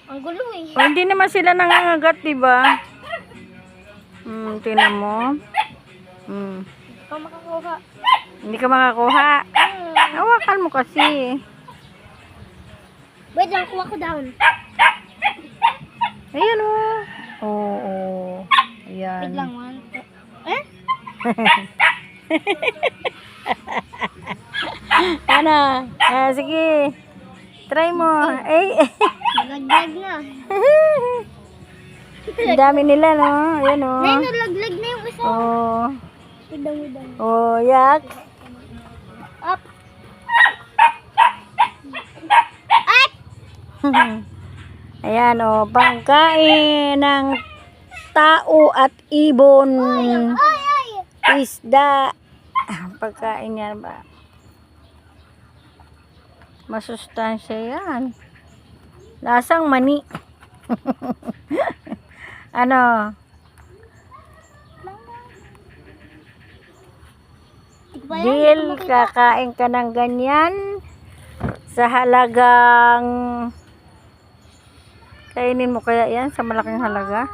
Ang gulo eh. O, hindi naman sila nangangagat, diba? Tingnan mo. Ikaw makakuha. Hindi ka makakuha. Hawakan mo kasi. Wait lang, kuha ko down. Ayan o. Oo. Ayan. Wait lang, one, two. Eh? Ano? Sige. Try mo. Ay. Nalaglag na. Ang dami nila, no? Ayan o. Nay, nalaglag na yung isa. Oh. Udang. Oh, yak. Up. Up! Ayan o. Pangkain ng tao at ibon. Ay! Isda. Pagkain yan ba? Masustansya yan. Lasang mani. Ano? Deal, kakain ka ng ganyan sa halagang kainin mo kaya yan sa malaking halaga?